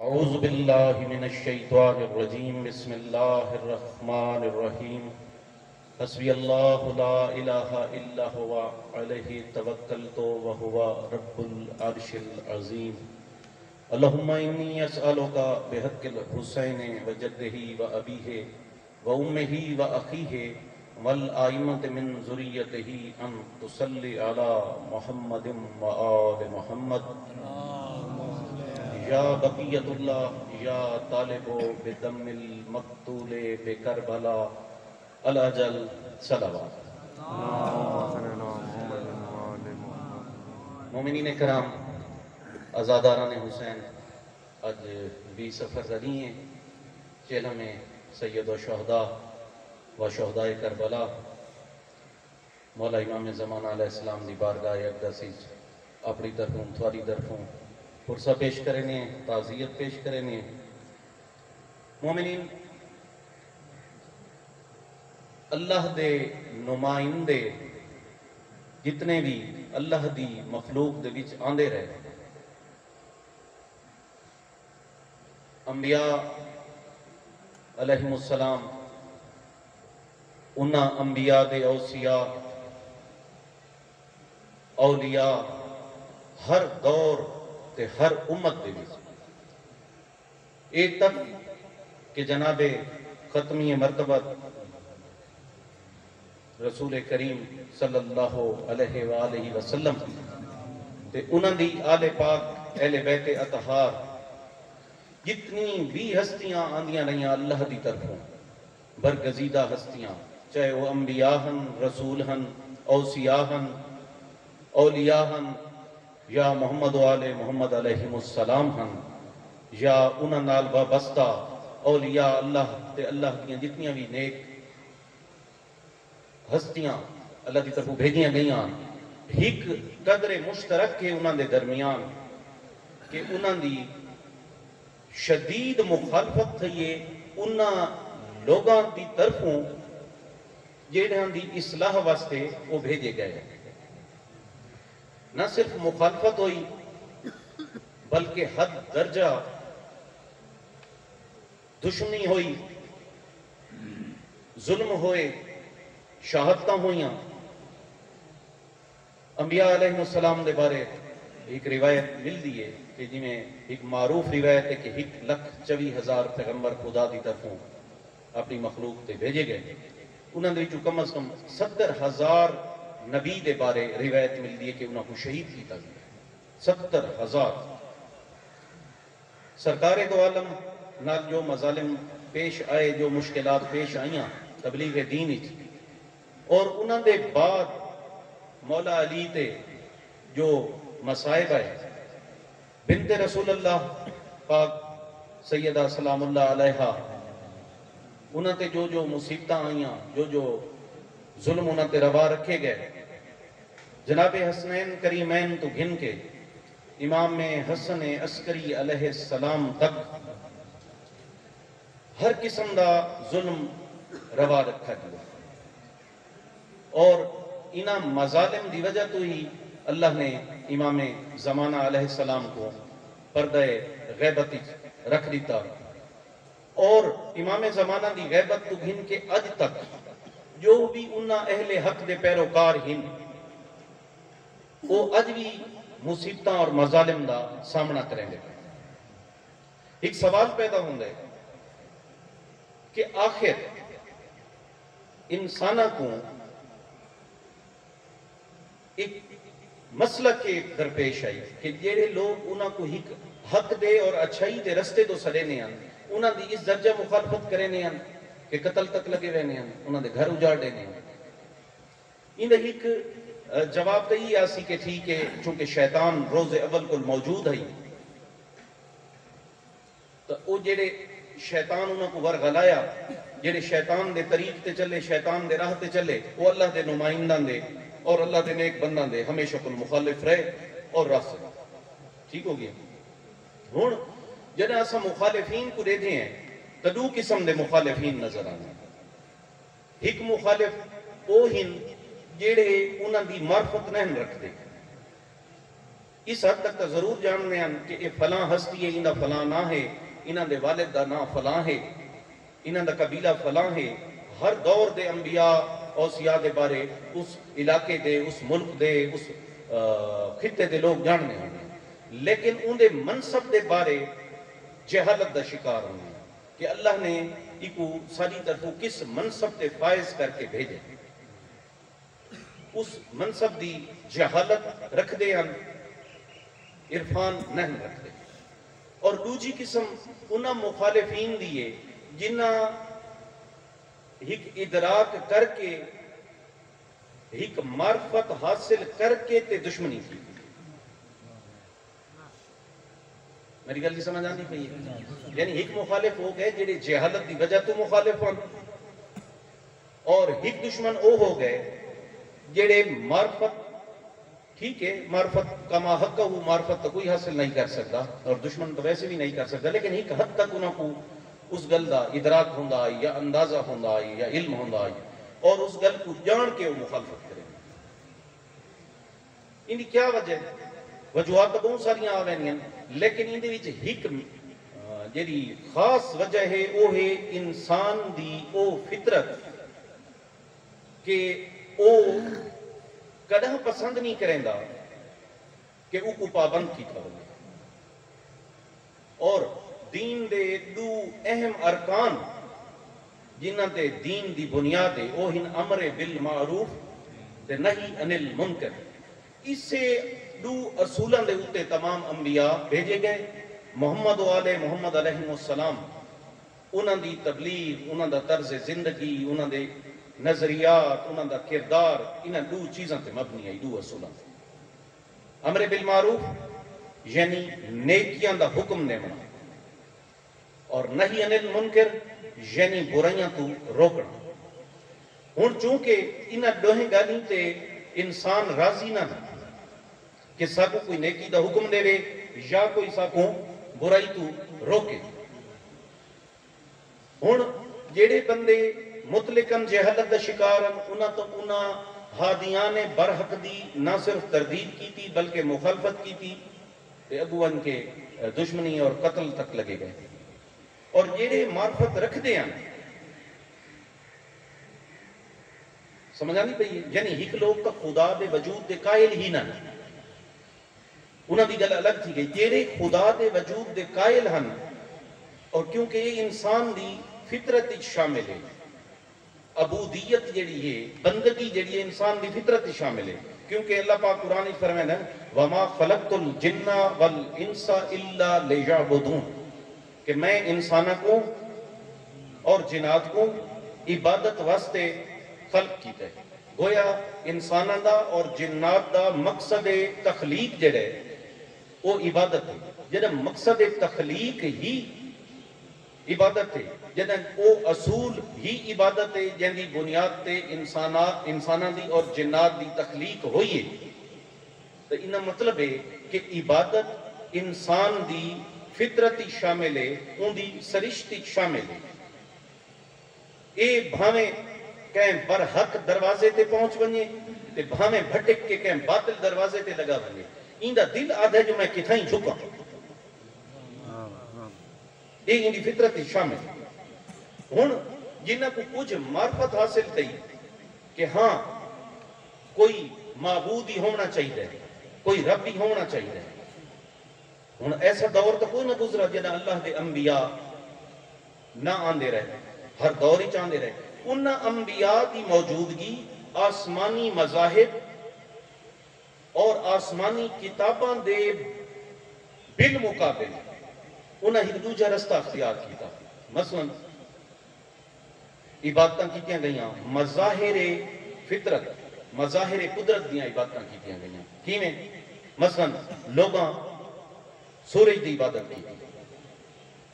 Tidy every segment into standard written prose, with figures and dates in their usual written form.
اعوذ باللہ من الشیطان الرجیم بسم اللہ الرحمن الرحیم حسبی اللہ لا الہ الا ہوا علیہ توکلت وہو رب العرش العظیم اللہم انی اسألک بحق الحسین وجدہ وابیہ وامہ واخیہ والآئمۃ من ذریتہ ان تصلی علی محمد وآل محمد یا بقیت اللہ یا طالب بدم المقتول بکربلا الاجل صلوات۔ مومنین کرام، ازاداران حسین، اج 20 سفر زدی ہیں چہلم سید و شہداء و شہداء کربلا مولا امام زمانہ علیہ السلام دی بارگاہ اقدسی اپنی طرفوں تھوڑی طرفوں پرسہ پیش کرنے، تعزیت پیش کرنے۔ مومنین، اللہ دے نمائندے جتنے بھی اللہ دی مخلوق دے وچ آندے رہے، انبیاء علیہم السلام، انہاں انبیاء دے اوصیاء اولیاء ہر دور تے ہر امت دے وچ ایک تک کہ جناب ختمی مرتبہ رسول کریم صلی اللہ علیہ وآلہ وسلم تے انہاں دی آل پاک اہل بیت اطہار جتنی بھی ہستیاں آندیاں رہیاں اللہ دی طرفوں، برگزیدہ ہستیاں، چاہے وہ انبیاء ہن، رسول ہن، اوصیاء ہن، اولیاء ہن، یا محمد و آل محمد علیہ السلام ہن، یا انہاں نال وابستہ اولیاء اللہ تے اللہ دیاں جتنیاں بھی نیک ہستیاں اللہ دی طرف بھیجیاں گئیاں، ایک قدر مشترک کے انہاں دے درمیان کہ انہاں دی شدید مخالفت تھئیے انہاں لوگاں دی طرفوں جہاں دی اصلاح واسطے وہ بھیجے گئے۔ نہ صرف مخالفت ہوئی بلکہ حد درجہ دشمنی ہوئی، ظلم ہوئے، شہادتاں ہوئیاں۔ انبیاء علیہ السلام دے بارے ایک روایت مل دی ہے کہ جی میں ایک معروف روایت ہے کہ 1,24,000 پیغمبر خدا دی طرفوں اپنی مخلوق تے بھیجے گئے، انہوں نے جو کم از کم 70,000 نبی دے بارے روایت مل دی ہے کہ انہوں کو شہید کیتا گیا۔ 70,000 سرکار دو عالم نال جو مظالم پیش آئے، جو مشکلات پیش آئیاں تبلیغ دین اچ، اور انہوں دے بعد مولا علی تے جو مصائب آئے، بنت رسول اللہ پاک سیدہ سلام اللہ علیہا، انہوں تے جو مصیبتاں آئیاں، جو ظلم انہوں تے روا رکھے گئے، جناب حسنین کریمین تو گھن کے امام حسن عسکری علیہ السلام تک ہر قسم دا ظلم روا رکھا گیا، اور انہاں مظالم دی وجہ تو ہی اللہ نے امام زمانہ علیہ السلام کو پردہ غیبت رکھ دیتا، اور امام زمانہ دی غیبت تو گھن کے اج تک جو بھی انہاں اہل حق دے پیروکار ہن وہ اج بھی مصیبتاں اور مظالم دا سامنا کریں گے۔ ایک سوال پیدا ہوں گے کہ آخر انسانہ کو ایک مسئلہ کے درپیش آئی کہ جیڑے لوگ انہاں کو ایک حق دے اور اچھائی دے رستے تو سڑے آن، انہاں دی اس درجہ مخالفت کرے آن کہ قتل تک لگے رہنے آن، انہاں دے گھر اجاڑ دینے آن۔ ان ایک جواب دہی آسی کہ ٹھیک ہے چونکہ شیطان روز اول کو موجود ہے تو وہ جڑے شیطان انہوں کو ورغلایا، جڑے شیطان دے طریق تے چلے، شیطان دے راہ تے چلے، وہ اللہ دے نمائندان دے اور اللہ دے نیک بندان دے ہمیشہ کل مخالف رہے اور راہ سے ٹھیک ہو گیا۔ ہون جنہیں ایسا مخالفین کو دے دیں ہیں تو دو قسم دے مخالفین نظر آنے۔ ایک مخالف وہ ہن جیڑے انہاں دی معرفت نہیں رکھ دے، اس حد تک تو ضرور جاننے ہیں کہ یہ فلاں ہستی ہے، انہاں فلاں نہ ہے، انہاں دے والد دا نام فلاں ہے، انہاں دا قبیلہ فلاں ہے۔ ہر دور دے انبیاء اوصیاء دے بارے اس علاقے دے، اس ملک دے، اس خطے دے لوگ جاننے ہیں، لیکن ان دے منصب دے بارے جہالت دا شکار ہونے کہ اللہ نے ایکو ساری طرفوں کس منصب تے فائز کر کے بھیجے، اس منصب دی جہالت رکھ دے ہم، عرفان نہیں رکھ دے۔ اور دوجی قسم انہاں مخالفین دیئے جنہاں ایک ادراک کر کے، ایک معرفت حاصل کر کے تے دشمنی کی۔ میری گل جی سمجھ آندی پئی ہے؟ یعنی ایک مخالف ہو گئے جڑے جہالت دی وجہ تو مخالف ہوں، اور ایک دشمن او ہو گئے جڑے معرفت، ٹھیک ہے معرفت کما حق ہو، معرفت تو کوئی حاصل نہیں کر سکتا اور دشمن تو ویسے بھی نہیں کر سکتا، لیکن ایک حد تک انہوں کو اس گل دا ادراک ہوندا آئی یا اندازہ ہوندا آئی یا علم ہوندا آئی، اور اس گل کو جان کے وہ مخالفت کرے۔ ان کی کیا وجہ ہے؟ وجوہات تو بہت ساریاں آ رہی ہیں، لیکن ان وچ ایک جڑی خاص وجہ ہے وہ ہے انسان دی او فطرت کہ او کدہ پسند نہیں کریں دا کہ او کو پابند کی کرو۔ اور دین دے دو اہم ارکان جنہاں تے دین دی بنیاد ہے وہ ہن امر بالمعروف تے نہی عن المنکر۔ اس سے دو اصولوں دے اوتے تمام انبیاء بھیجے گئے۔ محمد و آل محمد علیہ السلام انہاں دی تبلیغ، انہاں دا طرز زندگی، انہاں دے نظریات، انہاں دا کردار انہاں دو چیزاں تے مبنی ہے، دو اصولوں تے۔ امر بالمعروف یعنی نیکیاں دا حکم نے منا، اور نہی عن المنکر یعنی برائیاں تو روکنا۔ ہن چونکہ انہاں دوہیں گالیں تے انسان راضی نہ کہ ساکو کوئی نیکی دا حکم دے وے یا کوئی ساکو برائی تو روکے۔ ہن جیڑے بندے مطلقاً جہالت دا شکار ہیں انہاں ہادیان برحق دی نہ صرف تردید کی تھی بلکہ مخالفت کی تھی، اگو ان کے دشمنی اور قتل تک لگے گئے۔ اور جیڑے معرفت رکھ دے ہیں، سمجھا نہیں پئی، یعنی ایک لوگ کا خدا دے وجود دے قائل ہی نہ، انہاں دی گل الگ تھی گئی، جیڑے خدا دے وجود دے قائل ہیں، اور کیونکہ یہ انسان دی فطرت شامل ہے، عبودیت جیڑی ہے، بندگی جیڑی ہے انسان دی فطرت شامل ہے، کیونکہ اللہ پاک قرآن فرمائے ہیں وَمَا خَلَقْتُ الْجِنَّ وَالْإِنسَ إِلَّا لِيَعْبُدُونَ، کہ میں انسانہ کو اور جنات کو عبادت واسطے خلق کیتا ہے۔ گویا انسانہ دا اور جنات دا مقصد تخلیق جڑے وہ عبادت ہے، جڑا مقصد تخلیق ہی عبادت ہے، جڑا وہ اصول ہی عبادت ہے، جن دی بنیاد تے انسانہ دی اور جنات دی تخلیق ہوئی ہے۔ تو انہا مطلب ہے کہ عبادت انسان دی فطرتی شامل ہے، ان دی سرشتی شامل ہے۔ اے بھاویں کہیں برحق دروازے تے پہنچ بنیے تے بھاویں بھٹک کے کہیں باطل دروازے تے لگا بنیے، ان دا دل آدھا جو میں کتھائیں جھکا، یہ ان دی فطرتی شامل ہے۔ ہن جنہاں کو کچھ معرفت حاصل تھی کہ ہاں کوئی معبود ہی ہونا چاہیے، کوئی رب ہی ہونا چاہیے، ہن ایسا دور تو کوئی نہ گزرا جنہاں اللہ دے انبیاء نہ آندے رہے، ہر دور ہی چاندے رہے۔ انہاں انبیاء دی موجودگی آسمانی مذاہب اور آسمانی کتاباں دے بالمقابل انہاں ایک دوجہ رستہ اختیار کیتا۔ مثلا عبادتاں کیتیاں گئیاں مظاہر فطرت، مظاہر قدرت دیاں عبادتاں کیتیاں گئیاں، کیویں مثلا لوگاں سورج دی عبادت کی،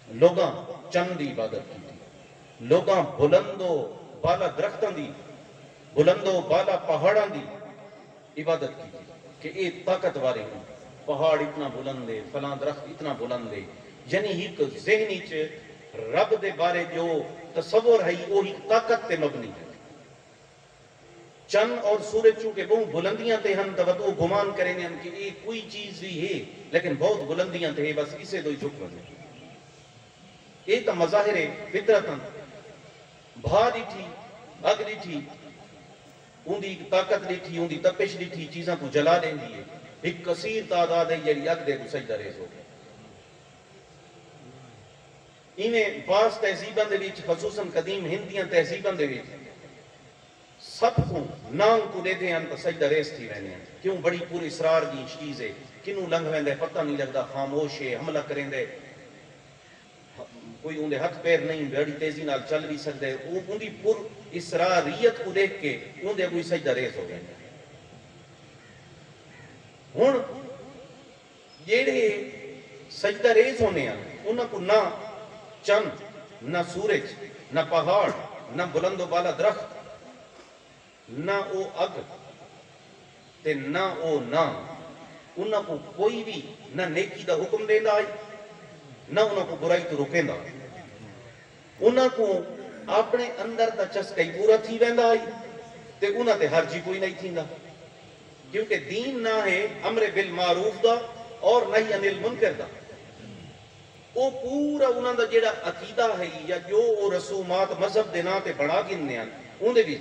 لوگاں چند دی عبادت کی، لوگاں بلندو بالا درختاں دی، بلندو بالا پہاڑاں دی عبادت کی کہ اے طاقت وارے ہیں، پہاڑ اتنا بلند ہے، فلاں درخت اتنا بلند ہے، یعنی ایک ذہنی چ رب دے بارے جو تصور ہے وہ ایک طاقت تے مبنی ہے۔ چند اور سورج چونکہ بہت بلندیاں تے ہن تو وہ گمان کریں گے کہ یہ کوئی چیز بھی ہے لیکن بہت بلندیاں تے بس اسے تو ہی جھک وجے یہ تو مظاہر فطرتاً بھا ڈٹھی اگ ڈٹھی ان دی طاقت ڈٹھی ان دی تپش ڈٹھی چیزاں کو جلا دیں دی ہے ایک کثیر تعداد ہے جڑی اگ دے کو سجدہ ریز ہو گیا انہیں بعض تہذیباں دے وچ خصوصاً قدیم ہندیاں تہذیباں دے وچ سب کو نام کو دے دیں تو سجدہ ریز تھی رہنے ہیں کیوں بڑی پوری اسرار دی چیز ہے کنوں لنگ ویندے پتہ نہیں لگتا خاموش ہے حملہ کریں دے کوئی اندے ہاتھ پیر نہیں بڑی تیزی نال چل بھی سکتے ان دی پر اسراریت کو دیکھ کے اندے کوئی سجدہ ریز ہو گئے ہن جیڑے سجدہ ریز ہونے ہیں انہاں کو نہ چند نہ سورج نہ پہاڑ نہ بلند و بالا درخت نہ او اگ تے نہ او نام انہاں کو کوئی بھی نہ نیکی دا حکم دیندا آئی نہ انہاں کو برائی تو روکیں دا انہاں کو اپنے اندر دا چسکائی پورا تھی ویندا آئی تے انہاں تے ہر جی کوئی نہیں تھیندا کیونکہ دین نہ ہے امر بالمعروف دا اور نہی عن المنکر دا وہ پورا انہاں دا جیڑا عقیدہ ہے یا جو وہ رسومات مذہب دے نا تے بڑھا گننے ہیں ان دے بھی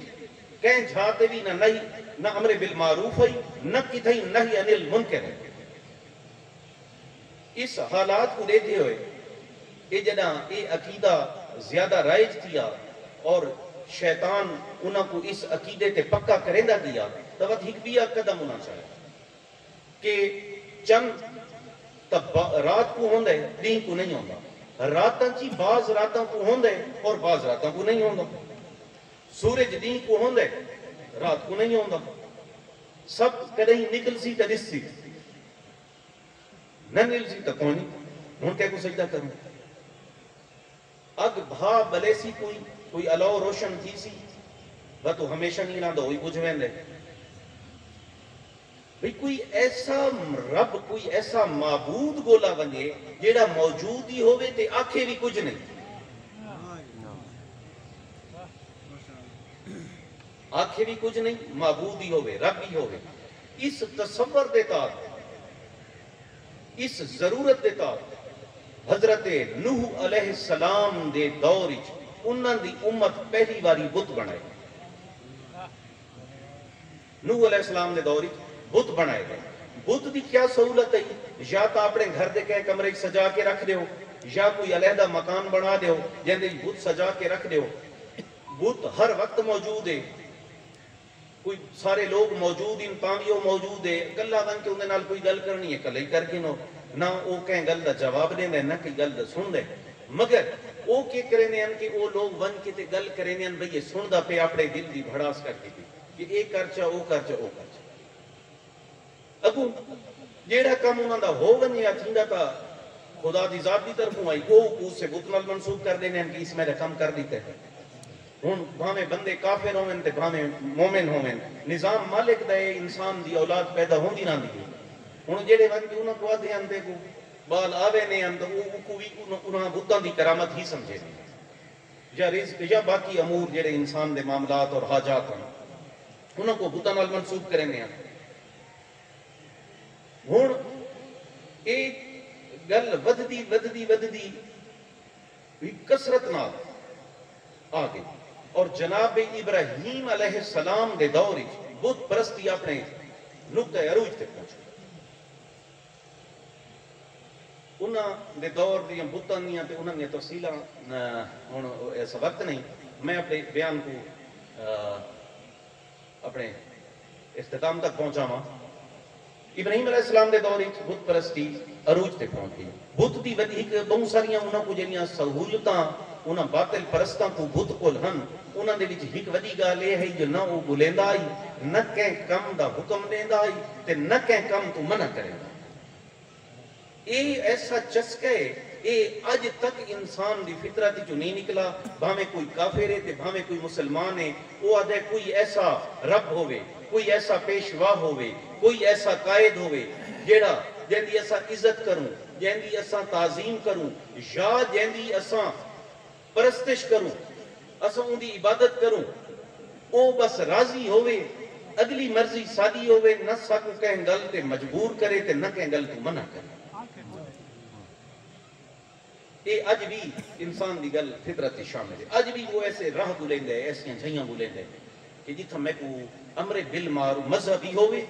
کہیں جھاتے بھی نہ امر بالمعروف ہے نہ کتھائی نہی عن المنکر ہے اس حالات کو دیتے ہوئے یہ جنا یہ عقیدہ زیادہ رائج تھیا اور شیطان انہاں کو اس عقیدے تے پکا کرندہ دیا تو وقت ایک بھی قدم ہونا چاہے کہ چند تب رات کو ہوندے دین کو نہیں ہوندا راتاں چی بعض راتاں کو ہوندے اور بعض راتاں کو نہیں ہوندا سورج دین کو ہوندے رات کو نہیں ہوندا سب کدیں نکل سی تا دس سی نہ نکل سی تا کوئی نہیں ہن کہہ کو سجدہ کروں اگ بھا بلے سی کوئی علاو روشن تھی سی وہ تو ہمیشہ نہیں لاندہ ہوئی بجھ ویندے بھئی کوئی ایسا رب کوئی ایسا معبود گولا بنے جیڑا موجود ہی ہوئے تے آنکھیں بھی کچھ نہیں آنکھیں بھی کچھ نہیں معبود ہی ہوئے رب ہی ہوئے اس تصور دیتا اس ضرورت دیتا حضرت نوح علیہ السلام دے دورج انہاں دی امت پہلی باری بت بنائے نوح علیہ السلام دے دورج بت بنائے گئے بت دی کیا سہولت ہے یا تو اپنے گھر دے کہے کمرے سجا کے رکھ دیو یا کوئی علیحدہ مکان بنا دیو جن بت سجا کے رکھ دیو بت ہر وقت موجود ہے کوئی سارے لوگ موجود ان پانگیوں موجود ہے گلہ بن کے انہیں نال کوئی گل کرنی ہے کل ہی کر کے نہ وہ کہیں گل دا جواب دیں دے نہ کہ گل دا سن دے مگر وہ کیا کریں ہیں کہ وہ لوگ بن کے تے گل کریں ہیں بھئی یہ سن دا پہ اپنے دل دی بھڑاس کر کے کہ اے کرچا او کرچا او کرچا اگو جیڑا کام انہوں دا ہو ونیا تھیندا تا خدا دی ذات دی طرفوں آئی وہ سے بت نال منسوب کر دینے ہیں کہ اس میں رقم کر دیتے ہیں ہن بھاویں بندے کافر ہوئیں تے بھاویں مومن ہوئیں نظام مالک دے انسان دی اولاد پیدا ہوندی نہ دی ہن جڑے ون کے انہاں کو آدھے اندے کو بال آوے نے اند کو بھی انہاں بتاں دی کرامت ہی سمجھے یا رزق یا باقی امور جڑے انسان دے معاملات اور حاجات ہیں انہاں کو بتاں نال منسوب کریں ہیں ہن ایک گل وددی کثرت نال آگے اور جناب ابراہیم علیہ السلام دے دور بت پرستی اپنے نقطہ عروج تک پہنچ انہاں دے دور دیاں بتاں دیاں تے انہاں دیاں تفصیلاں ہن ایسا وقت نہیں میں اپنے بیان کو اپنے اختتام تک پہنچاواں ابراہیم علیہ السلام دے دور بت پرستی عروج تے پہنچ گئی بت دی ودی ایک بہت ساریاں انہاں کو جڑیاں سہولتاں انہاں باطل پرستاں کو بت کول ہن انہاں دے وچ ایک وڈی گل اے ہے جو نہ او بولیندا آئی نہ کہیں کم دا حکم دیندا آئی تے نہ کہیں کم تو منع کریندا اے ایسا چسکا ہے اے اج تک انسان دی فطرت جو نہیں نکلا بھاویں کوئی کافر ہے تے بھاویں کوئی مسلمان ہے او آدھے کوئی ایسا رب ہوئے کوئی ایسا پیشوا ہوئے کوئی ایسا قائد ہوئے جیڑا جن دی اسا عزت کروں جن دی اسا تعظیم کروں یا جن دی اسا پرستش کروں اسا ان دی عبادت کروں او بس راضی ہوئے اگلی مرضی سادی ہوئے نہ ساکو کہیں گل تے مجبور کرے تے نہ کہیں گل تو منع کرے. یہ اج بھی انسان دی گل فطرت شامل ہے. اج بھی وہ ایسے راہ بولیں دے, ایسیاں جھائیاں بولیں دے کہ جتھا میں کو امر بالمعروف مذہبی ہوئے,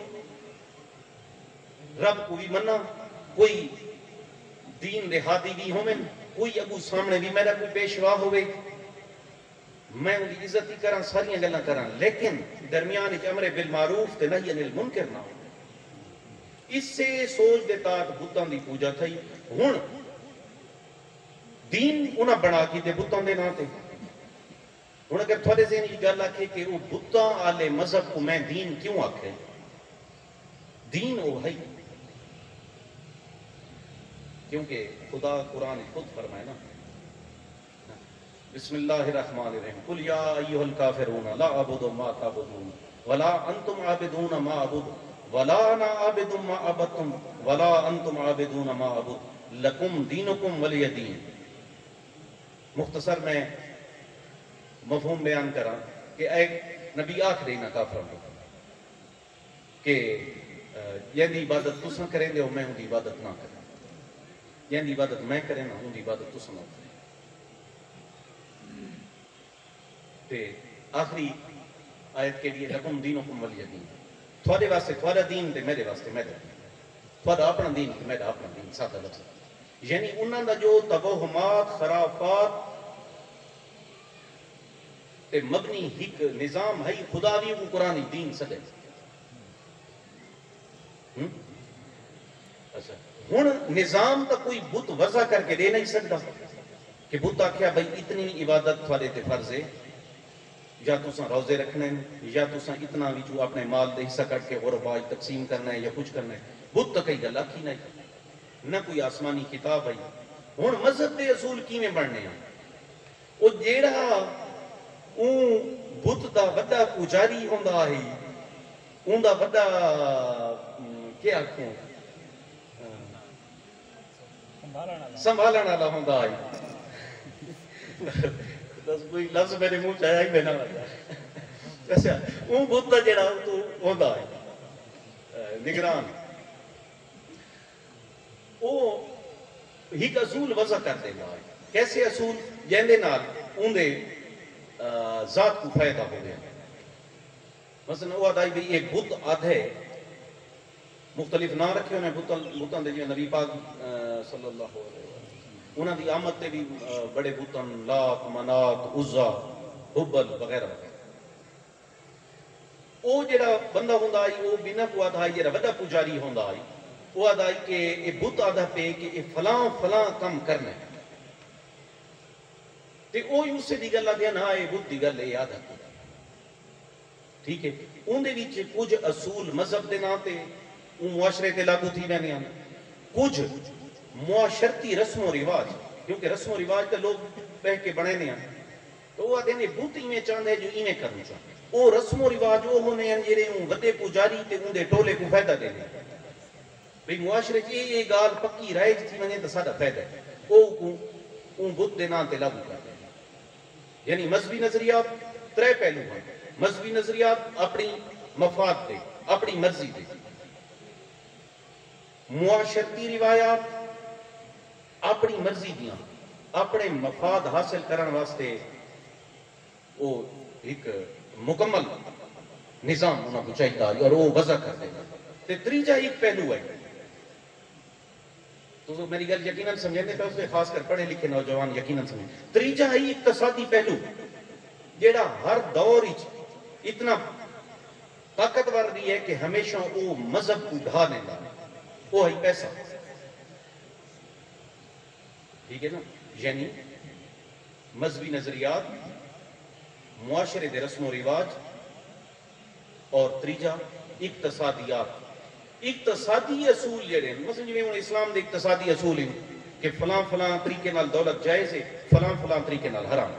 رب کو بھی مننا, کوئی دین دے ہادی بھی ہوئے, کوئی ابو سامنے بھی میرا کوئی پیشوا ہوئے, میں ان کی عزت ہی کراں, ساریاں گلاں کراں, لیکن درمیان ایک امر بالمعروف تے نہی عن المنکر نہ ہو. اس سے سوچ دے تات بتاں دی پوجا تھئی. ہن دین انہاں بنا کی تے بتاں دے نا تے ہن اگر تھوڑے ذہن یہ گل آکھے کہ وہ بتاں آلے مذہب کو میں دین کیوں آکھے, دین وہ ہے کیونکہ خدا قرآن خود فرمائے نا, بسم اللہ الرحمن الرحیم, قل یا ایھا الکافرون لا اعبد ما تعبدون ولا انتم عابدون ما اعبد ولا انا عابد ما عبدتم ولا انتم عابدون ما اعبد لکم دینکم ولی دین. مختصر میں مفہوم بیان کراں کہ اے نبی آکھ دینا کافروں کو کہ یہ عبادت تساں کریں دے ہو, میں ان کی عبادت نہ کریں, یہ عبادت میں کریں نا, ان کی عبادت تساں نہ کریں. تے آخری آیت کے لیے لکم دینکم ولی دین, تھوڑے واسطے تھوڑا دین تے میرے واسطے میرا دین, تھوڑا اپنا دین تے میرا اپنا دین, سادہ لفظ. یعنی انہاں دا جو توہمات خرافات تے مبنی ایک نظام ہے خدا بھی کو قرآن دین سدے. اچھا ہن نظام تا کوئی بت وضع کر کے دے نہیں سکتا کہ بت آکھیا بھئی اتنی عبادت تھوڑے تے فرض ہے, یا تساں روزے رکھنے ہیں, یا تساں اتنا بھی جو اپنے مال دے حصہ کٹ کے غربا تقسیم کرنا ہے یا کچھ کرنا ہے. بت کئی گل آکھی نہیں, نہ کوئی آسمانی کتاب ہے. ہن مذہب دے اصول کیویں بننے ہیں؟ او جیڑا اون بت دا وڈا پجاری ہوندا ہے, اون دا وڈا کیا آکھوں سنبھالن والا ہوندا ہے. کوئی لفظ میرے منہ چاہیا ہی بنا لگا. اچھا اون بت دا جیڑا تو ہوندا ہے نگران, وہ ایک اصول وضع کر دینا ہے. کیسے اصول؟ جن دے نال اون دے ذات کو فائدہ ہو گیا. مثلا وہ آدھائی بھی ایک بت آدھے مختلف نہ رکھے انہیں بتان دے جی نبی پاک صلی اللہ علیہ وسلم انہاں دی آمد تے بھی بڑے بتان لات, منات, عزا, حبل وغیرہ وغیرہ. وہ جڑا بندہ ہوندا ہے وہ بنا کو آدھائی جڑا وڈا پجاری ہوندا ہے وہ آدھائی کہ یہ بت آدھا پہ کہ یہ فلاں فلاں کم کرنا ہے, تے وہ اس سے دی گل آدھیا نا یہ بت دی گل ہے آدھا کو. ٹھیک ہے, ان دے وچ کچھ اصول مذہب دے نا تے معاشرے تے لاگو تھی ویندے ہیں, کچھ معاشرتی رسم و رواج, کیونکہ رسم و رواج تے لوگ بہ کے بنے نے ہیں, تو وہ آدھے نے بت ایویں چاہندے جو ایویں کرنا چاہندے. وہ رسم و رواج وہ ہونے ہیں جڑے وڈے پجاری تے ان دے ٹولے کو فائدہ دینے بھئی معاشرے چ یہ گال پکی رائج تھی ونے تے ساڈا فائدہ ہے, وہ بت دے نام تے لاگو کر دیں. یعنی مذہبی نظریات ترے پہلو ہیں. مذہبی نظریات اپنی مفاد دے, اپنی مرضی دے. معاشرتی روایات اپنی مرضی دیاں, اپنے مفاد حاصل کرن واسطے وہ ایک مکمل نظام انہاں کو چاہیے اور وہ وضع کر دے گا. تے تیجا ایک پہلو ہے, تو میری گل یقیناً سمجھیں گے, اس سے خاص کر پڑھے لکھے نوجوان یقیناً سمجھیں. تیجا ہے اقتصادی پہلو جیڑا ہر دور اتنا طاقتور بھی ہے کہ ہمیشہ وہ مذہب کو ڈھا لینا, وہ ہے پیسہ. ٹھیک ہے نا, یعنی مذہبی نظریات, معاشرے دے رسم و رواج, اور تیجا اقتصادیات. اقتصادی اصول جڑے ہیں, مثلا جی ہن اسلام دے اقتصادی اصول ہیں کہ فلاں فلاں طریقے نال دولت جائز ہے, فلاں فلاں طریقے نال حرام.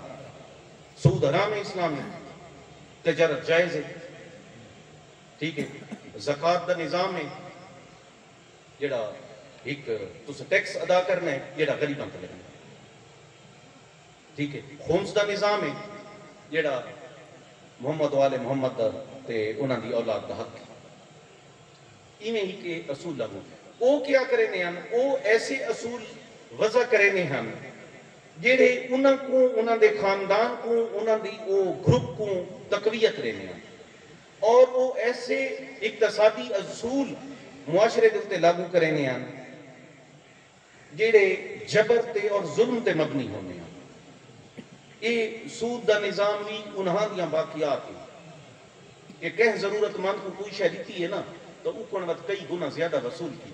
سود حرام ہے اسلام میں, تجارت جائز ہے. ٹھیک ہے, زکوٰۃ دا نظام ہے جڑا ایک تس ٹیکس ادا کرنا ہے جڑا غریباں تے لگنا. ٹھیک ہے, خمس دا نظام ہے جڑا محمد والے محمد دا تے انہاں دی اولاد دا حق ایویں ہی کہ اصول لاگو او کیا کرنے ہیں او ایسے اصول وضع کرنے ہیں جڑے انہاں کو انہاں دے خاندان کو انہاں دی او گروپ کو تقویت رہنے ہیں اور وہ ایسے اقتصادی اصول معاشرے کے اتنے لاگو کرنے ہیں جڑے جبر تے اور ظلم تے مبنی ہونے ہیں یہ سود دا نظام بھی انہاں دیاں باقیات ہیں کہ کہیں ضرورت مند کو کوئی شے دیتی ہے نا تو وہ کون وقت کئی گنا زیادہ وصول کی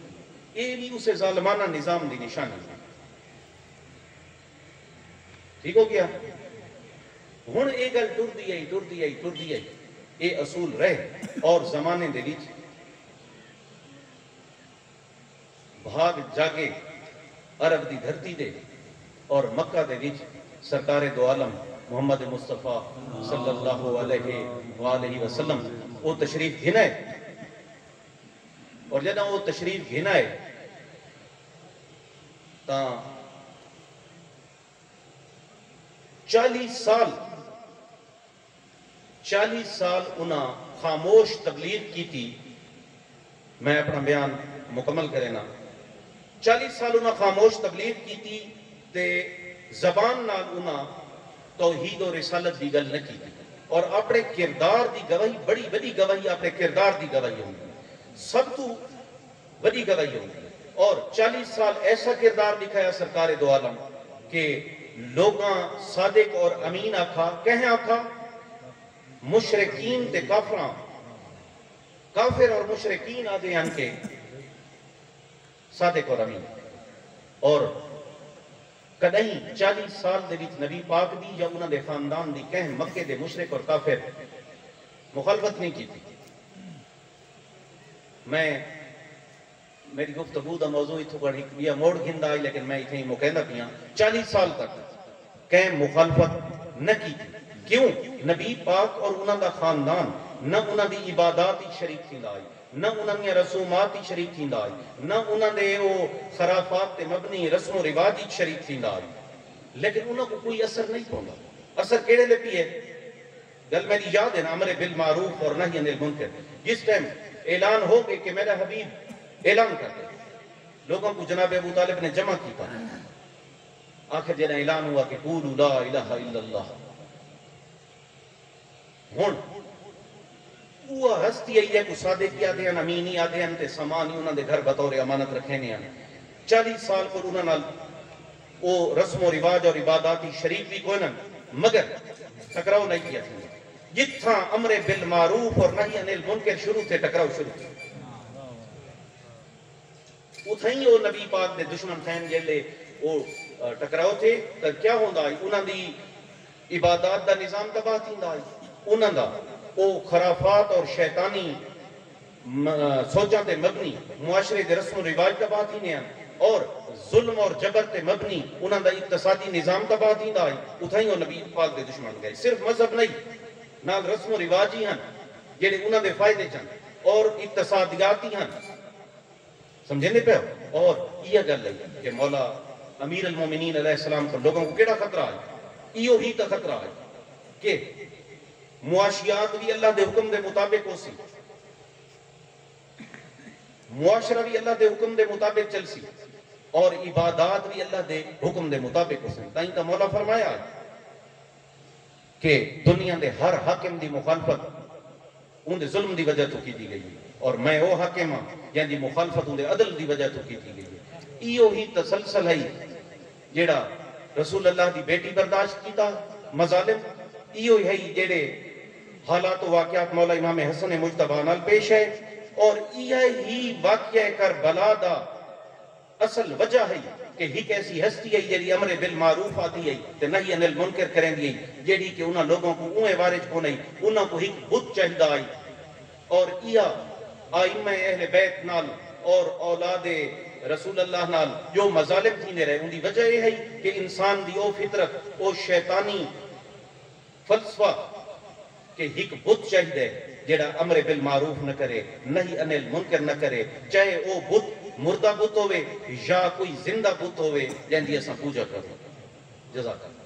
یہ بھی اسے ظالمانہ نظام دی نشانی ہے ٹھیک ہو گیا ہن یہ گل ٹردی آئی یہ اصول رہے اور زمانے دے وچ بھاگ جاگے عرب دی دھرتی دے اور مکہ دے وچ سرکار دو عالم محمد مصطفیٰ صلی اللہ علیہ وآلہ وسلم وہ تشریف گھنائے اور جدہ وہ تشریف گھنائے تا 40 سال انہاں خاموش تبلیغ کی تھی میں اپنا بیان مکمل کرنا 40 سال انہاں خاموش تبلیغ کی تھی تے زبان نال انہاں توحید و رسالت دی گل نہ کی تھی اور اپنے کردار دی گواہی بڑی بڑی گواہی اپنے کردار دی گواہی ہوگی سب تو بڑی گواہی ہوگی اور 40 سال ایسا کردار دکھایا سرکار دو عالم کہ لوگاں صادق اور امین آکھا کہیں آکھا مشرقین تے کافران کافر اور مشرقین آدھے ہیں کہ صادق اور امین اور کدہیں 40 سال دے وچ نبی پاک دی یا انہاں دے خاندان دی کہیں مکے دے مشرق اور کافر مخالفت نہیں کی تھی میری گفتگو دا موضوع اتھو پر ایک موڑ گھندہ آئی لیکن میں اتھے ہی مکہندہ پیا 40 سال تک کہیں مخالفت نہ کی تھی کیوں نبی پاک اور انہاں دا خاندان نہ انہاں دی عبادات ہی شریک تھی آئی نہ انہاں دی رسومات ہی شریک تھی آئی نہ انہاں دے وہ خرافات تے مبنی رسم و رواج ہی شریک تھی آئی لیکن انہاں کو کوئی اثر نہیں پہنچا اثر کیڑے لے پیے گل میری یاد ہے نا امر بالمعروف اور نہی عن المنکر جس ٹائم اعلان ہو گئے کہ میرا حبیب اعلان کرتے لوگوں کو جناب ابو طالب نے جمع کیتا آخر جنہ اعلان ہوا کہ قولوا لا الہ الا اللہ ہون وہ ہستی آئی ہے کو صادقی آدھے ہیں امینی آدھے ہیں تے سامانی انہوں نے گھر بطور امانت رکھنے ہیں 40 سال پر انہوں نے وہ رسم و رواج اور عباداتی شریف بھی کوئی نہ مگر ٹکراؤ نہیں کیا تھی جتھا امر بالمعروف اور نہی عن المنکر شروع تھے ٹکراؤ شروع تھے اتھائیں وہ نبی پاک دے دشمن تھین جیلے وہ ٹکراؤ تھے تو کیا ہوندہ آئی انہوں دی عبادات دا نظام تباہ تھی آئی انہوں دا وہ خرافات اور شیطانی سوچاں تے مبنی معاشرے دے رسم و رواج تباہ تھی نہیں اور ظلم اور جبر تے مبنی انہوں دا اقتصادی نظام تباہ تھی آئی اتھائیں وہ نبی پاک دے دشمن گئے صرف مذہب نہیں نال رسم و رواج ہی ہیں جیڑے انہوں دے فائدے چاند اور اقتصادیاتی ہیں سمجھنے پہ اور یہ گل ہے کہ مولا امیر المومنین علیہ السلام پر لوگوں کو کیڑا خطرہ ہے یہ ہی تا خطرہ ہے کہ معاشیات بھی اللہ دے حکم دے مطابق ہو سی معاشرہ بھی اللہ دے حکم دے مطابق چل سی اور عبادات بھی اللہ دے حکم دے مطابق ہو سی تائیں تا مولا فرمایا کہ دنیا دے ہر حاکم دی مخالفت ان دے ظلم دی وجہ تو کی دی گئی اور میں وہ حاکم ہاں یعنی دی مخالفت ان دے عدل دی وجہ تو کی دی گئی ایو ہی تسلسل ہے جیڑا رسول اللہ دی بیٹی برداشت کیتا مظالم ایو ہی جیڑے حالات و واقعات مولا امام حسن مجتبہ نال پیش ہے اور یہ ہی واقعہ کربلا دا اصل وجہ ہے کہ ہی کیسی ہستی ہے جیڑی امر بالمعروف آتی ہے تے نہی عن المنکر کریں دی جیڑی کہ انہاں لوگوں کو اوے وارج کو نہیں انہاں کو ایک بت چاہیدہ آئی اور آئمہ اہل بیت نال اور اولاد رسول اللہ نال جو مظالم تھی نے رہے ان دی وجہ یہ ہے کہ انسان دی او فطرت او شیطانی فلسفہ کہ ایک بت چاہیدہ جیڑا امر بالمعروف نہ کرے نہی عن المنکر نہ کرے چاہے او بت مردہ بت ہوئے یا کوئی زندہ بت ہوئے جن دی اساں پوجا کرو جزاک اللہ